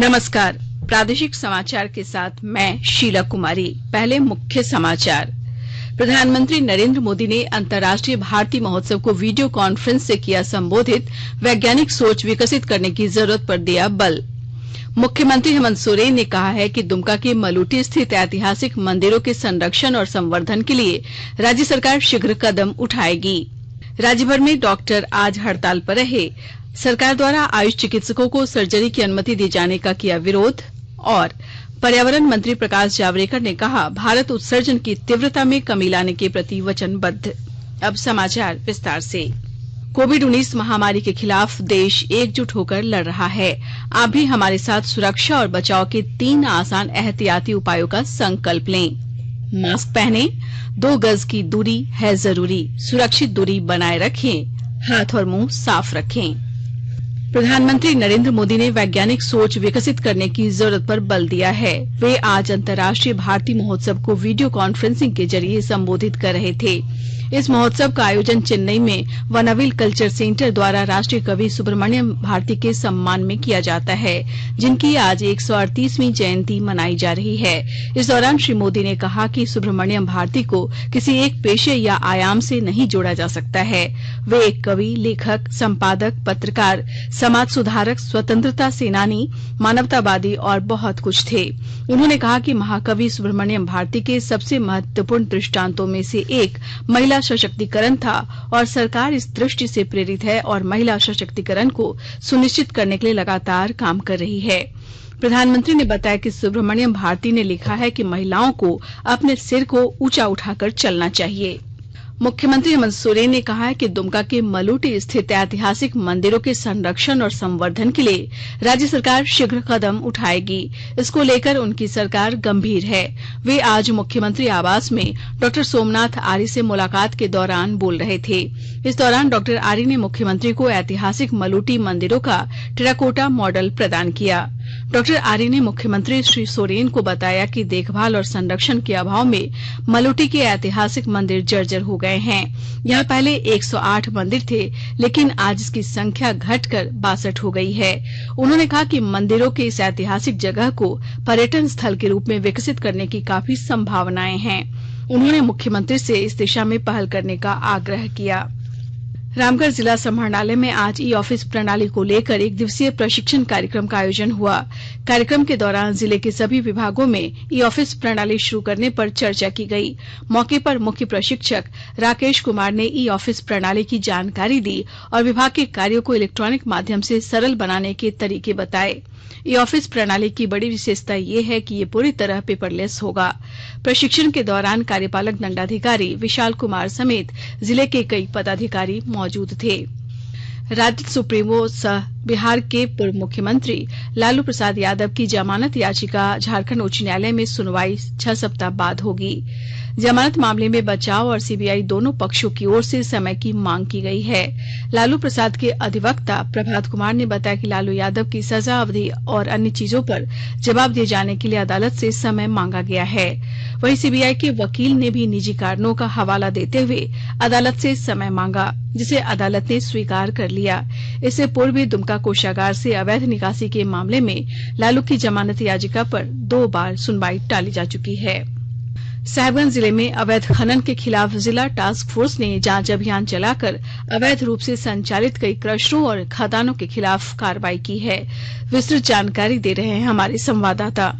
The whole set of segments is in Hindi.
नमस्कार। प्रादेशिक समाचार के साथ मैं शीला कुमारी। पहले मुख्य समाचार। प्रधानमंत्री नरेंद्र मोदी ने अंतर्राष्ट्रीय भारती महोत्सव को वीडियो कॉन्फ्रेंस से किया संबोधित। वैज्ञानिक सोच विकसित करने की जरूरत पर दिया बल। मुख्यमंत्री हेमंत सोरेन ने कहा है कि दुमका के मलूटी स्थित ऐतिहासिक मंदिरों के संरक्षण और संवर्धन के लिए राज्य सरकार शीघ्र कदम उठाएगी। राज्य भर में डॉक्टर आज हड़ताल पर रहे। सरकार द्वारा आयुष चिकित्सकों को सर्जरी की अनुमति दिए जाने का किया विरोध। और पर्यावरण मंत्री प्रकाश जावड़ेकर ने कहा, भारत उत्सर्जन की तीव्रता में कमी लाने के प्रति वचनबद्ध। अब समाचार विस्तार से। कोविड-19 महामारी के खिलाफ देश एकजुट होकर लड़ रहा है। आप भी हमारे साथ सुरक्षा और बचाव के 3 आसान एहतियाती उपायों का संकल्प लें। मास्क पहनें, 2 गज की दूरी है जरूरी, सुरक्षित दूरी बनाए रखें, हाथ और मुंह साफ रखें। प्रधानमंत्री नरेंद्र मोदी ने वैज्ञानिक सोच विकसित करने की जरूरत पर बल दिया है। वे आज अंतर्राष्ट्रीय भारती महोत्सव को वीडियो कॉन्फ्रेंसिंग के जरिए संबोधित कर रहे थे। इस महोत्सव का आयोजन चेन्नई में वनविल कल्चर सेंटर द्वारा राष्ट्रीय कवि सुब्रमण्यम भारती के सम्मान में किया जाता है, जिनकी आज 138वीं जयंती मनाई जा रही है। इस दौरान श्री मोदी ने कहा कि सुब्रमण्यम भारती को किसी एक पेशे या आयाम से नहीं जोड़ा जा सकता है। वे एक कवि, लेखक, संपादक, पत्रकार, समाज सुधारक, स्वतंत्रता सेनानी, मानवतावादी और बहुत कुछ थे। उन्होंने कहा कि महाकवि सुब्रमण्यम भारती के सबसे महत्वपूर्ण दृष्टांतों में से एक महिला सशक्तिकरण था और सरकार इस दृष्टि से प्रेरित है और महिला सशक्तिकरण को सुनिश्चित करने के लिए लगातार काम कर रही है। प्रधानमंत्री ने बताया कि सुब्रमण्यम भारती ने लिखा है कि महिलाओं को अपने सिर को ऊंचा उठाकर चलना चाहिए। मुख्यमंत्री हेमंत सोरेन ने कहा है कि दुमका के मलूटी स्थित ऐतिहासिक मंदिरों के संरक्षण और संवर्धन के लिए राज्य सरकार शीघ्र कदम उठाएगी। इसको लेकर उनकी सरकार गंभीर है। वे आज मुख्यमंत्री आवास में डॉक्टर सोमनाथ आर्य से मुलाकात के दौरान बोल रहे थे। इस दौरान डॉक्टर आर्य ने मुख्यमंत्री को ऐतिहासिक मलूटी मंदिरों का टेराकोटा मॉडल प्रदान किया। डॉक्टर आर्य ने मुख्यमंत्री श्री सोरेन को बताया कि देखभाल और संरक्षण के अभाव में मलूटी के ऐतिहासिक मंदिर जर्जर हो गए हैं। यहाँ पहले 108 मंदिर थे, लेकिन आज इसकी संख्या घटकर 62 हो गई है। उन्होंने कहा कि मंदिरों के इस ऐतिहासिक जगह को पर्यटन स्थल के रूप में विकसित करने की काफी संभावनाएं हैं। उन्होंने मुख्यमंत्री से इस दिशा में पहल करने का आग्रह किया। रामगढ़ जिला समाहरणालय में आज ई ऑफिस प्रणाली को लेकर 1 दिवसीय प्रशिक्षण कार्यक्रम का आयोजन हुआ। कार्यक्रम के दौरान जिले के सभी विभागों में ई ऑफिस प्रणाली शुरू करने पर चर्चा की गई। मौके पर मुख्य प्रशिक्षक राकेश कुमार ने ई ऑफिस प्रणाली की जानकारी दी और विभाग के कार्यों को इलेक्ट्रॉनिक माध्यम से सरल बनाने के तरीके बताए। ई ऑफिस प्रणाली की बड़ी विशेषता ये है कि ये पूरी तरह पेपरलेस होगा। प्रशिक्षण के दौरान कार्यपालक दंडाधिकारी विशाल कुमार समेत जिले के कई पदाधिकारी मौजूद थे। राजद सुप्रीमो सह बिहार के पूर्व मुख्यमंत्री लालू प्रसाद यादव की जमानत याचिका झारखंड उच्च न्यायालय में सुनवाई 6 सप्ताह बाद होगी। जमानत मामले में बचाव और सीबीआई दोनों पक्षों की ओर से समय की मांग की गई है। लालू प्रसाद के अधिवक्ता प्रभात कुमार ने बताया कि लालू यादव की सजा अवधि और अन्य चीजों पर जवाब दिए जाने के लिए अदालत से समय मांगा गया है। वहीं सीबीआई के वकील ने भी निजी कारणों का हवाला देते हुए अदालत से समय मांगा, जिसे अदालत ने स्वीकार कर लिया। इससे पूर्व भी दुमका कोषागार से अवैध निकासी के मामले में लालू की जमानत याचिका पर 2 बार सुनवाई टाली जा चुकी है। साहिबगंज जिले में अवैध खनन के खिलाफ जिला टास्क फोर्स ने जांच अभियान चलाकर अवैध रूप से संचालित कई क्रशरों और खदानों के खिलाफ कार्रवाई की है। विस्तृत जानकारी दे रहे हैं हमारे संवाददाता।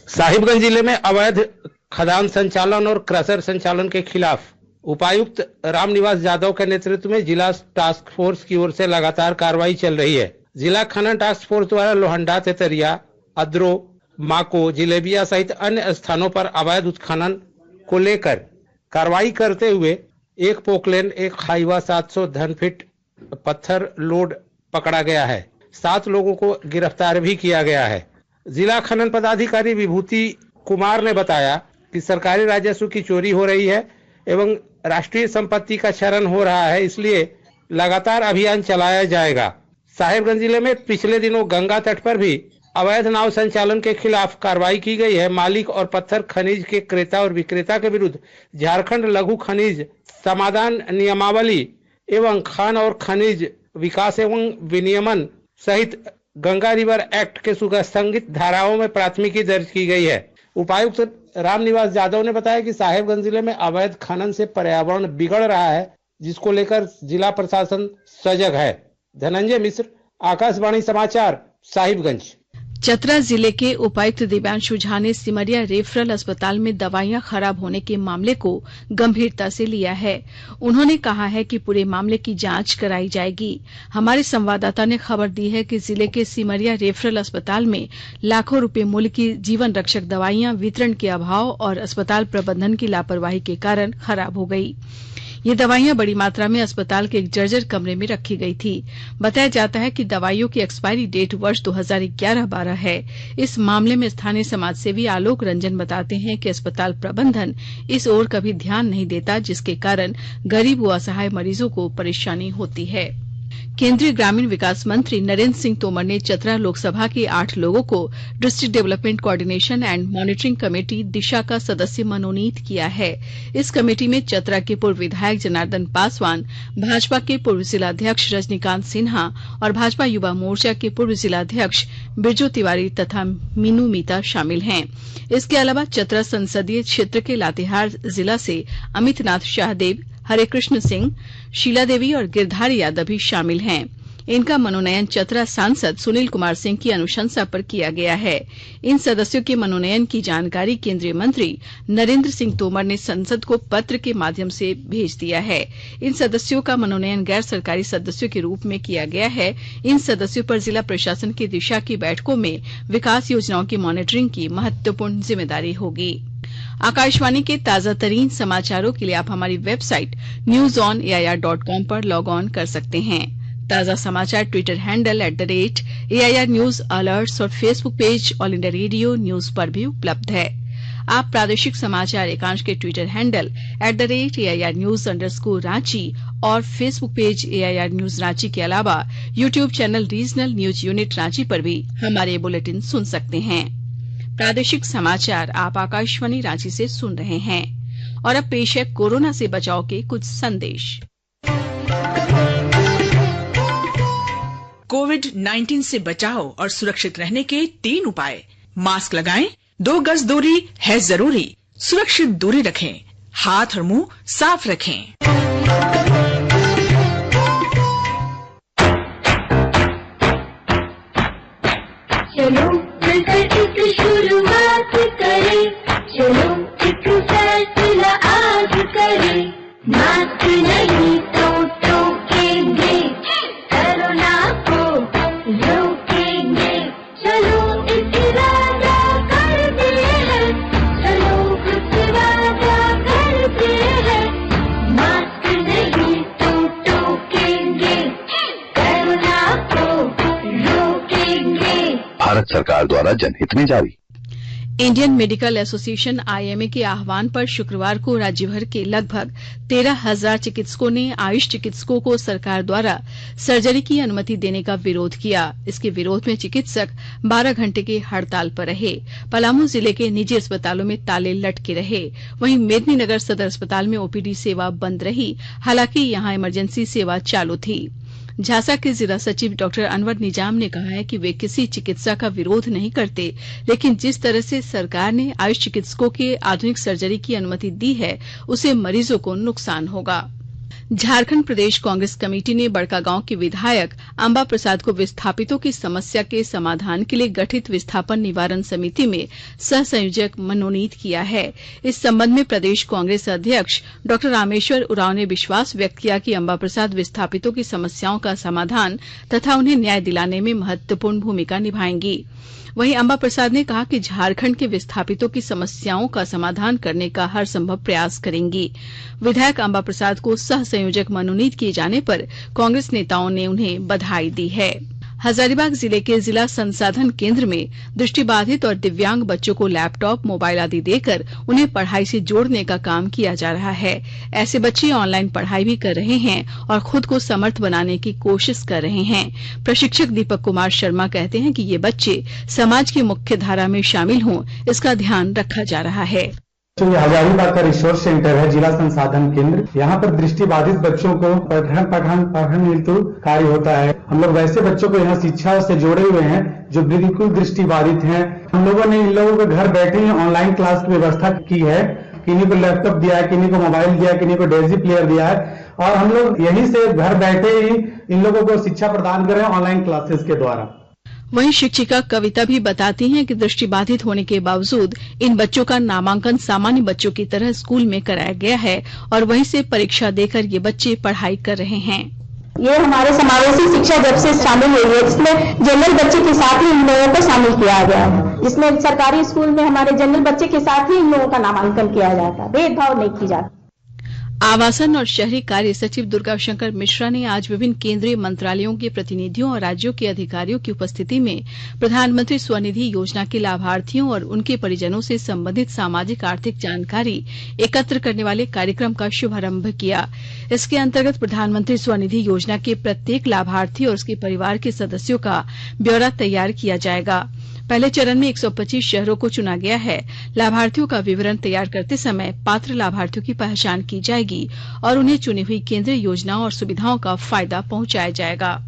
साहिबगंज जिले में अवैध खदान संचालन और क्रशर संचालन के खिलाफ उपायुक्त रामनिवास यादव के नेतृत्व में जिला टास्क फोर्स की ओर से लगातार कार्रवाई चल रही है। जिला खनन टास्क फोर्स द्वारा लोहंडा, तेतरिया, अद्रो, माको, जिलेबिया सहित अन्य स्थानों पर अवैध उत्खनन को लेकर कार्रवाई करते हुए 1 पोकलेन, 1 हाईवा, 700 घन फीट पत्थर लोड पकड़ा गया है। 7 लोगों को गिरफ्तार भी किया गया है। जिला खनन पदाधिकारी विभूति कुमार ने बताया कि सरकारी राजस्व की चोरी हो रही है एवं राष्ट्रीय संपत्ति का क्षरण हो रहा है, इसलिए लगातार अभियान चलाया जाएगा। साहिबगंज जिले में पिछले दिनों गंगा तट पर भी अवैध नाव संचालन के खिलाफ कार्रवाई की गई है। मालिक और पत्थर खनिज के क्रेता और विक्रेता के विरुद्ध झारखंड लघु खनिज समाधान नियमावली एवं खान और खनिज विकास एवं विनियमन सहित गंगा रिवर एक्ट के सुसंगत धाराओं में प्राथमिकी दर्ज की गई है। उपायुक्त रामनिवास यादव ने बताया कि साहिबगंज जिले में अवैध खनन से पर्यावरण बिगड़ रहा है, जिसको लेकर जिला प्रशासन सजग है। धनंजय मिश्र, आकाशवाणी समाचार, साहिबगंज। चतरा जिले के उपायुक्त दिव्यांशु झा ने सिमरिया रेफरल अस्पताल में दवाइयां खराब होने के मामले को गंभीरता से लिया है। उन्होंने कहा है कि पूरे मामले की जांच कराई जाएगी। हमारे संवाददाता ने खबर दी है कि जिले के सिमरिया रेफरल अस्पताल में लाखों रुपए मूल्य की जीवन रक्षक दवाइयां वितरण के अभाव और अस्पताल प्रबंधन की लापरवाही के कारण खराब हो गई। ये दवाइयां बड़ी मात्रा में अस्पताल के एक जर्जर कमरे में रखी गई थी। बताया जाता है कि दवाइयों की एक्सपायरी डेट वर्ष 2011-12 है। इस मामले में स्थानीय समाजसेवी आलोक रंजन बताते हैं कि अस्पताल प्रबंधन इस ओर कभी ध्यान नहीं देता, जिसके कारण गरीब व असहाय मरीजों को परेशानी होती है। केंद्रीय ग्रामीण विकास मंत्री नरेंद्र सिंह तोमर ने चतरा लोकसभा के 8 लोगों को district development coordination and monitoring committee Disha का सदस्य मनोनीत किया है। इस कमेटी में चतरा के पूर्व विधायक जनार्दन पासवान, भाजपा के पूर्व जिलाध्यक्ष रजनीकांत सिन्हा और भाजपा युवा मोर्चा के पूर्व जिलाध्यक्ष बिरजू तिवारी तथा मीनू मीता शामिल हैं। इसके अलावा चतरा संसदीय क्षेत्र के लातेहार जिला से अमित नाथ शाहदेव, हरे कृष्ण सिंह, शीला देवी और गिरधारी यादव भी शामिल हैं। इनका मनोनयन चतरा सांसद सुनील कुमार सिंह की अनुशंसा पर किया गया है। इन सदस्यों के मनोनयन की जानकारी केंद्रीय मंत्री नरेंद्र सिंह तोमर ने संसद को पत्र के माध्यम से भेज दिया है। इन सदस्यों का मनोनयन गैर सरकारी सदस्यों के रूप में किया गया है। इन सदस्यों पर जिला प्रशासन की दिशा की बैठकों में विकास योजनाओं की मॉनिटरिंग की महत्वपूर्ण जिम्मेदारी होगी। आकाशवाणी के ताजा तरीन समाचारों के लिए आप हमारी वेबसाइट newsonair.com पर लॉग ऑन कर सकते हैं। ताजा समाचार Twitter handle @AIR news alerts और Facebook page All India Radio news पर भी उपलब्ध है। आप प्रादेशिक समाचार एकांश के Twitter handle @AIR news _Ranchi और Facebook page AIR news Ranchi के अलावा YouTube channel regional news unit Ranchi पर भी हमारे बुलेटिन सुन सकते हैं। प्रादेशिक समाचार आप आकाशवाणी रांची से सुन रहे हैं और अब पेश है कोरोना से बचाव के कुछ संदेश। कोविड-19 से बचाव और सुरक्षित रहने के 3 उपाय। मास्क लगाएं, 2 गज दूरी है जरूरी, सुरक्षित दूरी रखें, हाथ और मुंह साफ रखें। चलो मिलकर एक शुरुआत करें, चलो एक फैसला आज करें, मास्क नहीं तो टोकेंगे, कोरोना को रोकेंगे, चलो एक इरादा करते हैं, चलो कुछ वादा करते हैं, मास्क नहीं तो टोकेंगे, कोरोना को रोकेंगे। भारत सरकार द्वारा जनहित में जारी। इंडियन मेडिकल एसोसिएशन IMA के आह्वान पर शुक्रवार को राज्य भर के लगभग 13,000 चिकित्सकों ने आयुष चिकित्सकों को सरकार द्वारा सर्जरी की अनुमति देने का विरोध किया। इसके विरोध में चिकित्सक 12 घंटे की हड़ताल पर रहे। पलामू जिले के निजी अस्पतालों में ताले लटके रहे। वहीं मेदिनीनगर सदर अस्पताल में OPD सेवा बंद रही, हालांकि यहां इमरजेंसी सेवा चालू थी। झासा के जिला सचिव डॉक्टर अनवर निजाम ने कहा है कि वे किसी चिकित्सा का विरोध नहीं करते, लेकिन जिस तरह से सरकार ने आयुष चिकित्सकों के आधुनिक सर्जरी की अनुमति दी है, उससे मरीजों को नुकसान होगा। झारखंड प्रदेश कांग्रेस कमेटी ने बड़कागांव के विधायक अंबा प्रसाद को विस्थापितों की समस्या के समाधान के लिए गठित विस्थापन निवारण समिति में सह संयोजक मनोनीत किया है। इस संबंध में प्रदेश कांग्रेस अध्यक्ष डॉक्टर रामेश्वर उरांव ने विश्वास व्यक्त किया कि अंबा प्रसाद विस्थापितों की समस्याओं का समाधान तथा उन्हें न्याय दिलाने में महत्वपूर्ण भूमिका निभाएंगी। वहीं अंबा प्रसाद ने कहा कि झारखंड के विस्थापितों की समस्याओं का समाधान करने का हर संभव प्रयास करेंगी। विधायक अंबा प्रसाद को सह संयोजक मनोनीत किए जाने पर कांग्रेस नेताओं ने उन्हें बधाई दी है। हजारीबाग जिले के जिला संसाधन केंद्र में दृष्टिबाधित और दिव्यांग बच्चों को लैपटॉप, मोबाइल आदि देकर उन्हें पढ़ाई से जोड़ने का काम किया जा रहा है। ऐसे बच्चे ऑनलाइन पढ़ाई भी कर रहे हैं और खुद को समर्थ बनाने की कोशिश कर रहे हैं। प्रशिक्षक दीपक कुमार शर्मा कहते हैं कि ये बच्चे समाज की मुख्य धारा में शामिल हों, इसका ध्यान रखा जा रहा है। तो ये हजारीबाग का रिसोर्स सेंटर है, जिला संसाधन केंद्र। यहाँ पर दृष्टिबाधित बच्चों को पठन हेतु कार्य होता है। हम लोग वैसे बच्चों को यहाँ शिक्षा से जोड़े हुए हैं जो बिल्कुल दृष्टिबाधित हैं। हम लोगों ने इन लोगों को घर बैठे ही ऑनलाइन क्लास की व्यवस्था की है। किन्हीं को लैपटॉप दिया है, किन्हीं को मोबाइल दिया है, किन्हीं को डेजी प्लेयर दिया है और हम लोग यहीं से घर बैठे ही इन लोगों को शिक्षा प्रदान कर रहे हैं ऑनलाइन क्लासेस के द्वारा। वहीं शिक्षिका कविता भी बताती हैं कि दृष्टिबाधित होने के बावजूद इन बच्चों का नामांकन सामान्य बच्चों की तरह स्कूल में कराया गया है और वहीं से परीक्षा देकर ये बच्चे पढ़ाई कर रहे हैं। ये हमारे समावेशी शिक्षा जब से शामिल हुई है, जिसमें जनरल बच्चे के साथ ही इन लोगों को शामिल किया गया है, जिसमें सरकारी स्कूल में हमारे जनरल बच्चे के साथ ही इन लोगों का नामांकन किया जाता है, भेदभाव नहीं की जाती। आवासन और शहरी कार्य सचिव दुर्गा शंकर मिश्रा ने आज विभिन्न केंद्रीय मंत्रालयों के प्रतिनिधियों और राज्यों के अधिकारियों की उपस्थिति में प्रधानमंत्री स्वनिधि योजना के लाभार्थियों और उनके परिजनों से संबंधित सामाजिक आर्थिक जानकारी एकत्र करने वाले कार्यक्रम का शुभारंभ किया। इसके अंतर्गत प्रधानमंत्री स्वनिधि योजना के प्रत्येक लाभार्थी और उसके परिवार के सदस्यों का ब्यौरा तैयार किया जाएगा। पहले चरण में 125 शहरों को चुना गया है। लाभार्थियों का विवरण तैयार करते समय पात्र लाभार्थियों की पहचान की जाएगी और उन्हें चुनी हुई केंद्रीय योजनाओं और सुविधाओं का फायदा पहुंचाया जाएगा।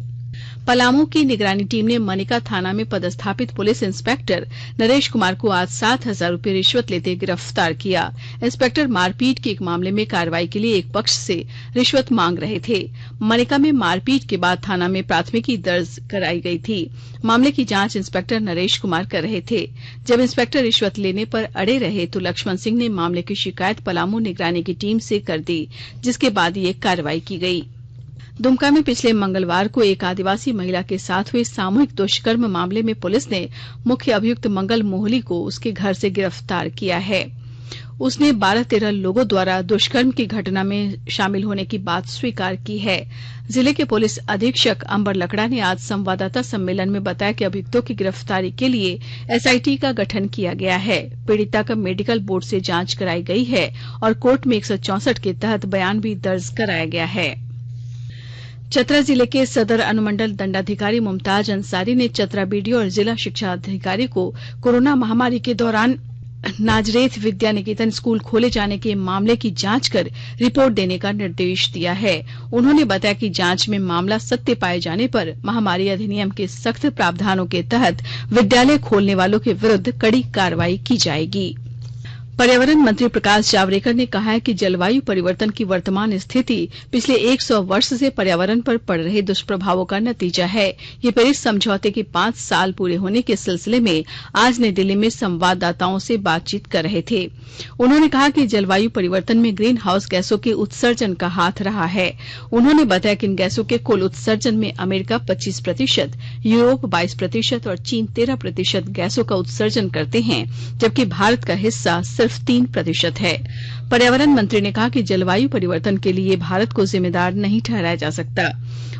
पलामू की निगरानी टीम ने मनिका थाना में पदस्थापित पुलिस इंस्पेक्टर नरेश कुमार को आज 7,000 रुपए रिश्वत लेते गिरफ्तार किया। इंस्पेक्टर मारपीट के एक मामले में कार्रवाई के लिए एक पक्ष से रिश्वत मांग रहे थे। मनिका में मारपीट के बाद थाना में प्राथमिकी दर्ज कराई गई थी। मामले की जांच इंस्पेक्टर नरेश कुमार कर रहे थे। जब इंस्पेक्टर रिश्वत लेने पर अड़े रहे तो लक्ष्मण सिंह ने मामले की शिकायत पलामू निगरानी की टीम से कर दी, जिसके बाद ये कार्रवाई की गई। दुमका में पिछले मंगलवार को एक आदिवासी महिला के साथ हुए सामूहिक दुष्कर्म मामले में पुलिस ने मुख्य अभियुक्त मंगल मोहली को उसके घर से गिरफ्तार किया है। उसने 12-13 लोगों द्वारा दुष्कर्म की घटना में शामिल होने की बात स्वीकार की है। जिले के पुलिस अधीक्षक अंबर लकड़ा ने आज संवाददाता सम्मेलन में बताया कि अभियुक्तों की गिरफ्तारी के लिए एसआईटी का गठन किया गया है। पीड़िता का मेडिकल बोर्ड से जांच कराई गई है और कोर्ट में 164 के तहत बयान भी दर्ज कराया गया है। चतरा जिले के सदर अनुमंडल दंडाधिकारी मुमताज अंसारी ने चतरा बीडीओ और जिला शिक्षा अधिकारी को कोरोना महामारी के दौरान नाजरेथ विद्या निकेतन स्कूल खोले जाने के मामले की जांच कर रिपोर्ट देने का निर्देश दिया है। उन्होंने बताया कि जांच में मामला सत्य पाए जाने पर महामारी अधिनियम के सख्त प्रावधानों के तहत विद्यालय खोलने वालों के विरुद्ध कड़ी कार्रवाई की जाएगी। पर्यावरण मंत्री प्रकाश जावड़ेकर ने कहा है कि जलवायु परिवर्तन की वर्तमान स्थिति पिछले 100 वर्ष से पर्यावरण पर पड़ रहे दुष्प्रभावों का नतीजा है। ये पेरिस समझौते के 5 साल पूरे होने के सिलसिले में आज नई दिल्ली में संवाददाताओं से बातचीत कर रहे थे। उन्होंने कहा कि जलवायु परिवर्तन में ग्रीन हाउस गैसों के उत्सर्जन का हाथ रहा है। उन्होंने बताया कि इन गैसों के कुल उत्सर्जन में अमेरिका 25%, यूरोप 22% और चीन 13% गैसों का उत्सर्जन करते हैं, जबकि भारत का हिस्सा सिर्फ 3% है। पर्यावरण मंत्री ने कहा कि जलवायु परिवर्तन के लिए भारत को जिम्मेदार नहीं ठहराया जा सकता।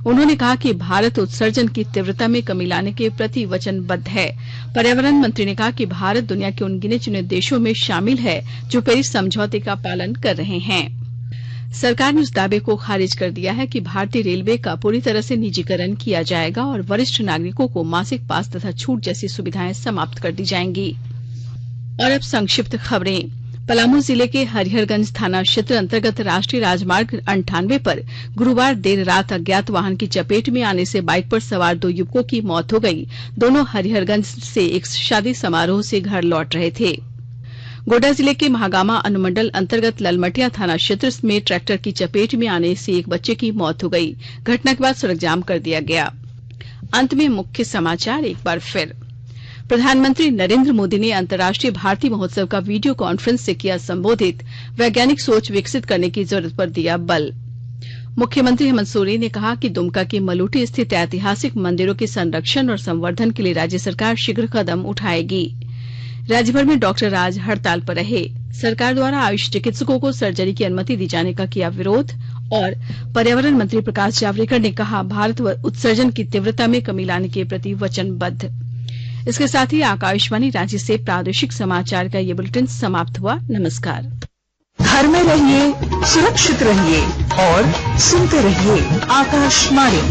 उन्होंने कहा कि भारत उत्सर्जन की तीव्रता में कमी लाने के प्रति वचनबद्ध है। पर्यावरण मंत्री ने कहा कि भारत दुनिया के उन गिने चुने देशों में शामिल है जो पेरिस समझौते का पालन कर रहे हैं। सरकार ने उस दावे को खारिज कर दिया है कि भारतीय रेलवे का पूरी तरह से निजीकरण किया जाएगा और वरिष्ठ नागरिकों को मासिक पास तथा छूट जैसी सुविधाएं समाप्त कर दी जाएंगी। और अब संक्षिप्त खबरें। पलामू जिले के हरिहरगंज थाना क्षेत्र अंतर्गत राष्ट्रीय राजमार्ग 98 पर गुरुवार देर रात अज्ञात वाहन की चपेट में आने से बाइक पर सवार 2 युवकों की मौत हो गई। दोनों हरिहरगंज से एक शादी समारोह से घर लौट रहे थे। गोड्डा जिले के महागामा अनुमंडल अंतर्गत ललमटिया थाना क्षेत्र में ट्रैक्टर की चपेट में आने से एक बच्चे की मौत हो गई। घटना के बाद सड़क जाम कर दिया गया। अंत में मुख्य समाचार एक बार फिर। प्रधानमंत्री नरेंद्र मोदी ने अंतर्राष्ट्रीय भारती महोत्सव का वीडियो कॉन्फ्रेंस से किया संबोधित। वैज्ञानिक सोच विकसित करने की जरूरत पर दिया बल। मुख्यमंत्री हेमंत सोरेन ने कहा कि दुमका के मलूटी स्थित ऐतिहासिक मंदिरों के संरक्षण और संवर्धन के लिए राज्य सरकार शीघ्र कदम उठाएगी। राज्य भर में डॉक्टर आज हड़ताल पर रहे। सरकार द्वारा आयुष चिकित्सकों को सर्जरी की अनुमति दी जाने का किया विरोध। और पर्यावरण मंत्री प्रकाश जावड़ेकर ने कहा भारत उत्सर्जन की तीव्रता में कमी लाने के प्रति वचनबद्ध। इसके साथ ही आकाशवाणी रांची से प्रादेशिक समाचार का ये बुलेटिन समाप्त हुआ। नमस्कार। घर में रहिए, सुरक्षित रहिए और सुनते रहिए आकाशवाणी।